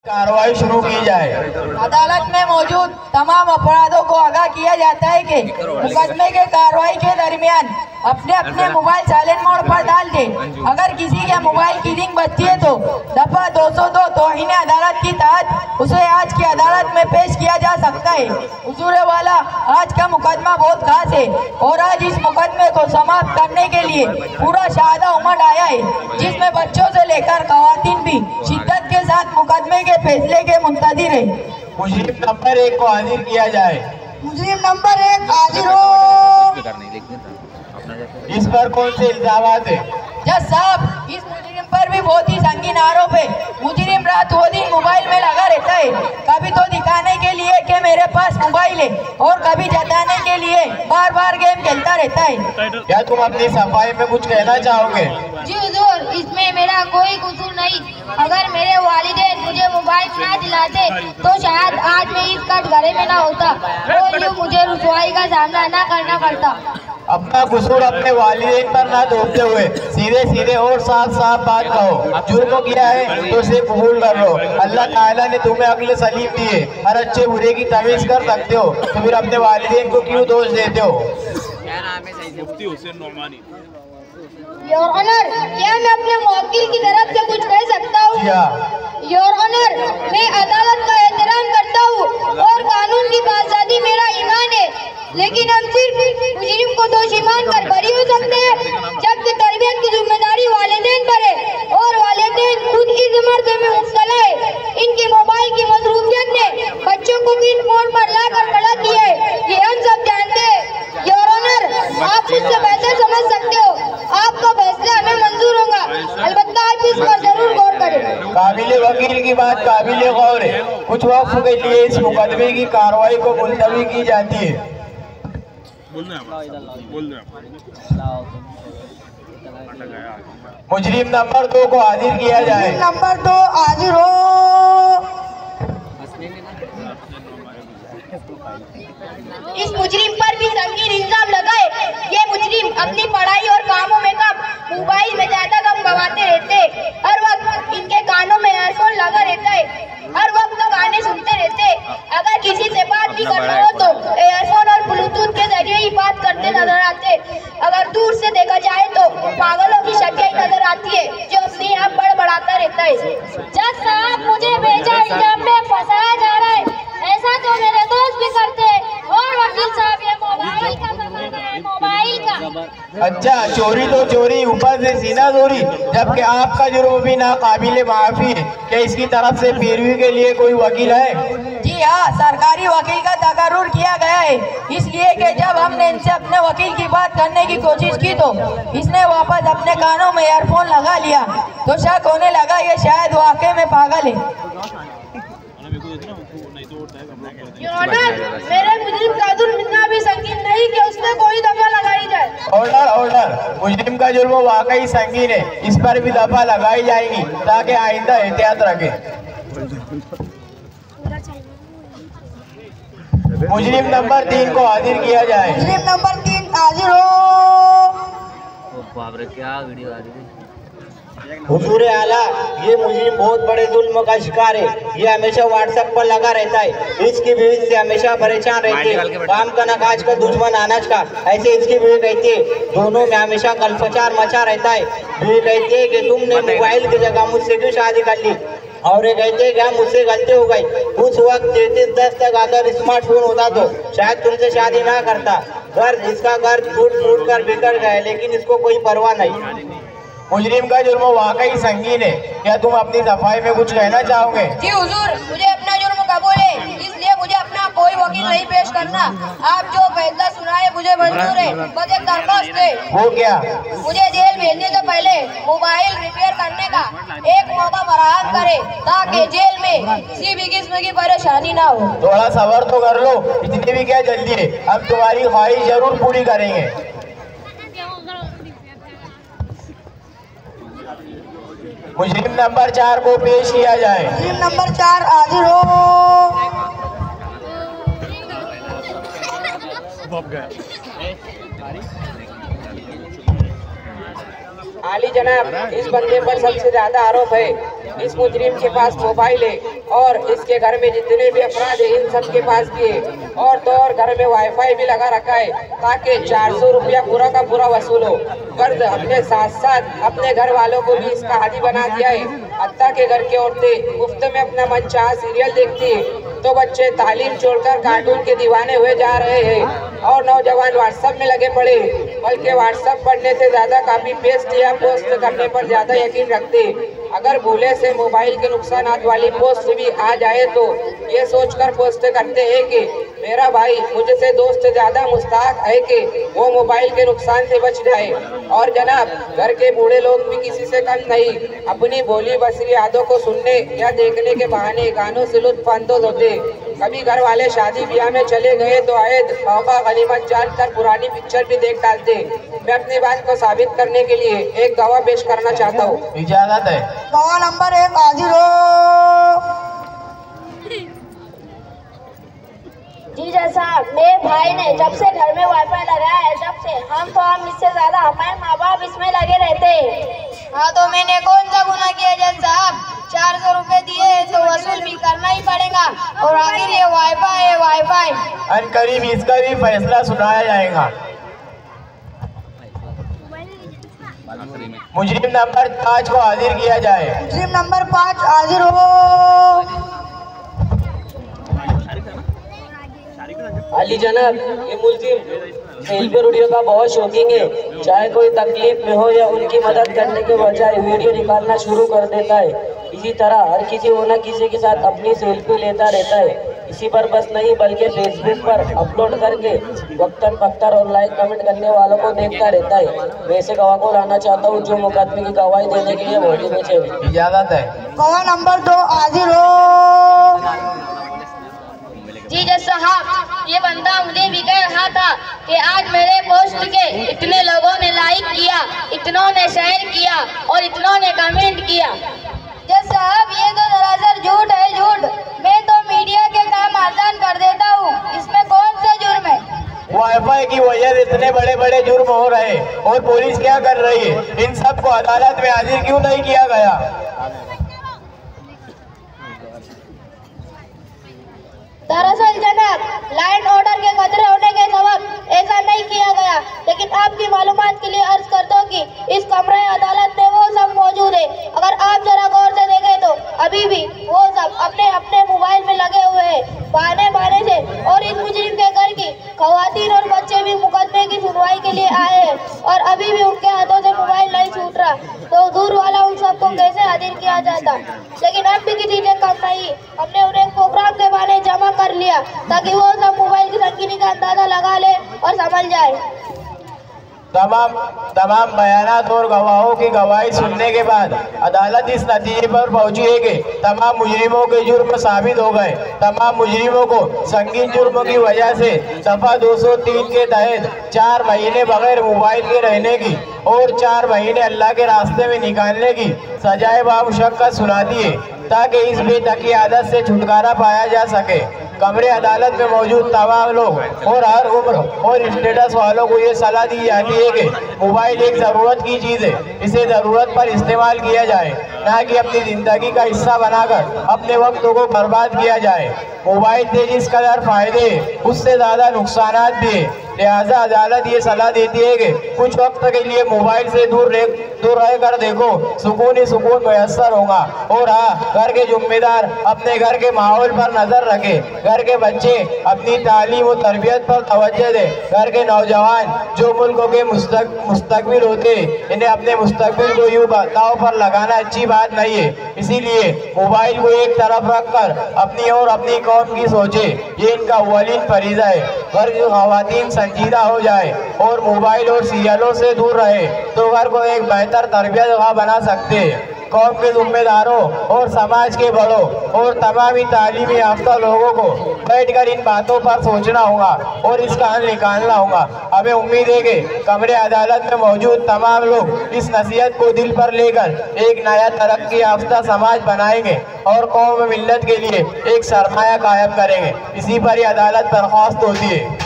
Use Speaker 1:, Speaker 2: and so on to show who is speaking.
Speaker 1: कार्रवाई शुरू की जाए।
Speaker 2: अदालत में मौजूद तमाम अपराधों को आगाह किया जाता है कि मुकदमे के कार्रवाई के दरमियान अपने अपने मोबाइल साइलेंट मोड पर डाल दे। अगर किसी के मोबाइल की रिंग बजती है तो दफा 202 तौहीन अदालत की तहत उसे आज की अदालत में पेश किया जा सकता है। हुजूर वाला, आज का मुकदमा बहुत खास है और आज इस मुकदमे को समाप्त करने के लिए पूरा शहादा उमड़ आया है, जिसमें बच्चों से लेकर खवातीन भी शिद्दत के साथ मुकदमे के फैसले के मुंतज़िर है।
Speaker 1: मुजरिम नंबर 1 को हाजिर किया जाए।
Speaker 2: मुजरिम नंबर 1 हाजिर हो।
Speaker 1: इस पर कौन से इल्जामात है?
Speaker 2: जज साहब, इस मुजरिम पर भी बहुत ही संगीन आरोप है। मुजरिम रात वो दिन मोबाइल में लगा रहता है, कभी तो दिखाने के लिए कि मेरे पास मोबाइल है और कभी जताने के लिए बार बार गेम खेलता रहता है।
Speaker 1: क्या तुम अपनी सफाई में कुछ कहना चाहोगे?
Speaker 3: जी हुजूर, इसमें मेरा कोई कसूर नहीं। अगर मेरे वालिदैन मुझे मोबाइल ना दिलाते तो शायद आज मैं इस कटघरे में ना होता और यूँ मुझे रुसवाई का सामना ना करना पड़ता।
Speaker 1: अपना कसूर अपने वालिदैन पर ना थोपते हुए सीधे सीधे और साफ साफ बात कहो। जुर्म किया है तो उसे कबूल कर लो। अल्लाह ताला ने तुम्हें अक्ल सलीम दी है, हर अच्छे बुरे की तमीज कर सकते हो, तो फिर अपने वालिदैन को क्यों दोष देते हो?
Speaker 3: योर ऑनर, क्या मैं अपने वकील की तरफ से कुछ कह सकता हूँ? योर ऑनर, मैं अदालत का एहतराम करता हूँ और कानून की बाज़ादी मेरा ईमान है, लेकिन हम सिर्फ मुजरिम को दोषी मानकर बरी हो सकते हैं, जबकि तरबियत की जिम्मेदारी वालिदैन पर है और वालिदैन खुद इस मर्ज़ में मुब्तला है। इनकी मोबाइल की मसरूफियत ने बच्चों को किस मोड़ पर लाकर खड़ा किया है, ये हम सब जानते हैं। योर ऑनर, आप मुझसे बेहतर समझ सकते हो। आपका फैसला हमें मंजूर होगा, अलबत्ता आप इस पर जरूर गौर करें।
Speaker 1: काबिल वकील की बात काबिल गौर है। कुछ वक्त के लिए इस मुकदमे की कार्रवाई को मुलतवी की जाती है। मुजरिम नंबर 2 को हाजिर किया जाए।
Speaker 2: नंबर 2 हाजिर हो।
Speaker 3: इस मुजरिम पर भी संगीन इल्जाम लगाए। ये मुजरिम अपनी पढ़ाई और कामों में कम, मोबाइल में ज्यादा कम गवाते रहते। हर वक्त इनके कानों में एयरफोन लगा रहता है, हर वक्त तो गाने सुनते रहते। अगर किसी से बात भी करना हो तो एयरफोन और ब्लूटूथ के जरिए ही बात करते नजर आते। अगर दूर से देखा जाए तो पागलों की शक्ल नजर आती है जो अपने आप बड़बड़ाता रहता है। जज साहब, मुझे बेजा इल्जाम में फंसाया जा रहा है। ऐसा तो मेरे दोस्त भी करते हैं और वकील साहब ये मोबाइल का जमाना है, मोबाइल का।
Speaker 1: अच्छा, चोरी तो चोरी, ऊपर से सीना चोरी, जबकि आपका जुर्म भी ना काबिल माफी है। क्या इसकी तरफ से पैरवी के लिए कोई वकील है?
Speaker 2: जी हाँ, सरकारी वकील का तकर्रुर किया गया है, इसलिए कि जब हमने इनसे अपने वकील की बात करने की कोशिश की तो इसने वापस अपने कानों में ईयरफोन लगा लिया, तो शक होने लगा ये शायद वाकई में पागल है।
Speaker 3: मेरे मुजरिम का जुर्म इतना भी संगीन नहीं कि उसने कोई दफा लगाई जाए।
Speaker 1: ऑर्डर ऑर्डर, मुजरिम का जुर्म वाकई संगीन है, इस पर भी दफा लगाई जाएगी ताकि आइंदा एहतियात रखें। मुजरिम नंबर 3 को हाजिर किया जाए।
Speaker 2: मुजरिम नंबर 3 हाजिर हो।
Speaker 4: क्या वीडियो आ रही है?
Speaker 5: हुजूर आला, ये मुजरिम बहुत बड़े जुल्म का शिकार है। ये हमेशा व्हाट्सएप पर लगा रहता है, इसकी बीवी से हमेशा परेशान रहती है। काम का न काज का, दुश्मन अनाज का, ऐसे इसकी बीवी कहती है। दोनों में हमेशा गलफचार मचा रहता है। बीवी कहती है कि तुमने मोबाइल की जगह मुझसे क्यों शादी कर ली, और ये कहते हैं कि मुझसे गलती हो गई। उस वक्त 33-10 तक अगर स्मार्टफोन होता तो शायद तुमसे शादी ना करता। इसका घर टूट फूट कर बिगड़ गया, लेकिन इसको कोई परवाह नहीं।
Speaker 1: मुजरिम का जुर्म वाकई संगीन है। क्या तुम अपनी सफाई में कुछ कहना चाहोगे?
Speaker 2: जी हुजूर, मुझे अपना जुर्म कबूल है, इसलिए मुझे अपना कोई वकील नहीं पेश करना। आप जो फैसला सुनाए मुझे मंजूर है, बस एक दरख्वास्त है।
Speaker 1: वो क्या?
Speaker 2: मुझे जेल भेजने से पहले मोबाइल रिपेयर करने का एक मौका फराहम करे, ताकि जेल में किसी भी किस्म की परेशानी ना हो।
Speaker 1: थोड़ा सब्र तो कर लो, इतनी भी क्या जल्दी है, हम तुम्हारी ख्वाहिश जरूर पूरी करेंगे। मुजरिम नंबर 4 को पेश किया जाए।
Speaker 2: मुजरिम नंबर 4 हाजिर हो।
Speaker 4: आली जनाब, इस बंदे पर सबसे ज्यादा आरोप है। इस मुजरिम के पास मोबाइल है और इसके घर में जितने भी अफराद है इन सब के पास भी है, और तो और घर में वाईफाई भी लगा रखा है ताकि 400 रुपया पूरा का पूरा वसूल हो। गर्द अपने साथ साथ अपने घर वालों को भी इसका आदी बना दिया है। हत्ता के घर की औरतें मुफ्त में अपना मनचाहा सीरियल देखती है तो बच्चे तालीम छोड़कर कार्टून के दीवाने हुए जा रहे हैं और नौजवान व्हाट्सएप में लगे पड़े, बल्कि व्हाट्सएप पढ़ने से ज्यादा कॉपी पेस्ट या पोस्ट करने पर ज्यादा यकीन रखते। अगर भूले से मोबाइल के नुकसानात वाली पोस्ट भी आ जाए तो ये सोचकर पोस्ट करते हैं कि मेरा भाई मुझसे दोस्त ज्यादा मुस्ताहक है कि वो मोबाइल के नुकसान से बच जाए। और जनाब, घर के बूढ़े लोग भी किसी से कम नहीं, अपनी बोली बसरी यादों को सुनने या देखने के बहाने गानों से लुत्फानंदोज होते। कभी घर वाले शादी ब्याह में चले गए तो आयद मौका गनीमत जानकर पुरानी पिक्चर भी देख डालते। मैं अपनी बात को साबित करने के लिए एक गवाह पेश करना चाहता हूँ।
Speaker 1: इजाजत है।
Speaker 2: गवाह नंबर 1 हाजिर हो।
Speaker 3: जी साहब, मेरे भाई ने जब से घर में वाईफाई लगाया है जब से हम इससे ज्यादा हमारे माँ बाप इसमें लगे रहते हैं।
Speaker 6: हाँ, तो मैंने कौन सा गुनाह किया जज साहब? 400 रुपए दिए तो वसूल भी करना ही पड़ेगा, और आखिर ये वाईफाई है वाईफाई।
Speaker 1: अनकरीब इसका भी फैसला सुनाया जाएगा। मुजरिम नंबर 5 को हाजिर किया जाए।
Speaker 2: मुजरिम नंबर 5 हाजिर हो।
Speaker 4: अली जनाब, ये मुलजिम सेल्फी वीडियो का बहुत शौकीन है। चाहे कोई तकलीफ में हो या उनकी मदद करने के बजाय वीडियो निकालना शुरू कर देता है। इसी तरह हर किसी वो न किसी के साथ अपनी सेल्फी लेता रहता है। इसी पर बस नहीं बल्कि फेसबुक पर अपलोड करके वक्तन फख्तर और लाइक कमेंट करने वालों को देखता रहता है। वैसे गवाह को लाना चाहता हूँ जो मुकदमे की गवाही देने के लिए बॉडी में चाहिए।
Speaker 1: इजाजत है।
Speaker 2: गवाह नंबर 2 हाजिर हो।
Speaker 3: जी जज साहब, ये बंदा मुझे भी कह रहा था कि आज मेरे पोस्ट के इतने लोगों ने लाइक किया, इतनों ने शेयर किया और इतनों ने कमेंट किया।
Speaker 6: जज साहब, ये तो दरअसल झूठ है, झूठ। मैं तो मीडिया के काम आसान कर देता हूँ, इसमें कौन सा जुर्म है?
Speaker 1: वाईफाई की वजह से इतने बड़े बड़े जुर्म हो रहे और पुलिस क्या कर रही है? इन सब को अदालत में हाजिर क्यों नहीं किया गया?
Speaker 3: दरअसल जनाब, लैंड ऑर्डर के खतरे होने के सबब ऐसा नहीं किया गया, लेकिन आपकी मालूमात के लिए अर्ज करता हूँ कि इस कमरे अदालत में वो सब मौजूद है। अगर आप जरा गौर से देखें तो अभी भी वो सब अपने अपने मोबाइल में लगे हुए हैं बहाने से, और इस मुजरिम के घर की खवातीन और बच्चे भी मुकदमे की सुनवाई के लिए आए हैं और अभी भी उनके हाथों से मोबाइल नहीं छूट रहा। तो दूर वाला उन सबको कैसे हाजिर किया जाता? लेकिन अब भी किसी ने कम नहीं, हमने उन्हें प्रोग्राम के बहाने जमा कर लिया ताकि वो सब मोबाइल की संगीनी का अंदाजा लगा ले और समझ जाए।
Speaker 1: तमाम बयानात और गवाहों की गवाही सुनने के बाद अदालत इस नतीजे पर पहुंची है कि तमाम मुजरिमों के जुर्म साबित हो गए। तमाम मुजरिमों को संगीन जुर्मों की वजह से दफा 203 के तहत 4 महीने बगैर मोबाइल के रहने की और 4 महीने अल्लाह के रास्ते में निकालने की सजाए बामुशक्कत सुना दी है ताकि इस बेतकी आदत से छुटकारा पाया जा सके। कमरे अदालत में मौजूद तमाम लोग और हर उम्र और स्टेटस वालों को ये सलाह दी जाती है कि मोबाइल एक ज़रूरत की चीज़ है, इसे ज़रूरत पर इस्तेमाल किया जाए, ना कि अपनी ज़िंदगी का हिस्सा बनाकर अपने वक्तों को बर्बाद किया जाए। मोबाइल से जिस कदर फ़ायदे उससे ज़्यादा नुकसानात भी है। लिहाजा अदालत ये सलाह देती है कि कुछ वक्त के लिए मोबाइल से दूर रह कर देखो, सुकून ही सुकून मैसर होगा। और हाँ, घर के जिम्मेदार अपने घर के माहौल पर नज़र रखें, घर के बच्चे अपनी तालीम और तरबियत पर तवज्जो दें। घर के नौजवान जो मुल्क के मुस्तकबिल होते हैं, इन्हें अपने मुस्तकबिल को यूँ दाव पर लगाना अच्छी बात नहीं है। इसीलिए मोबाइल को एक तरफ रखकर अपनी और अपनी कौम की सोचे, ये इनका अव्वलीन फरीज़ा है। घर की ख़वातीन संजीदा हो जाए और मोबाइल और सीरियलों से दूर रहे तो घर को एक बेहतर तरबियत गाह बना सकते हैं। कौम के जिम्मेदारों और समाज के बड़ों और तमामी तालीमी याफ्ता लोगों को बैठकर इन बातों पर सोचना होगा और इसका हल निकालना होगा। हमें उम्मीद है कि कमरे अदालत में मौजूद तमाम लोग इस नसीहत को दिल पर लेकर एक नया तरक्की याफ्ता समाज बनाएंगे और कौम मिल्लत के लिए एक सरमाया कायम करेंगे। इसी पर यह अदालत दरख्वास्त होती है।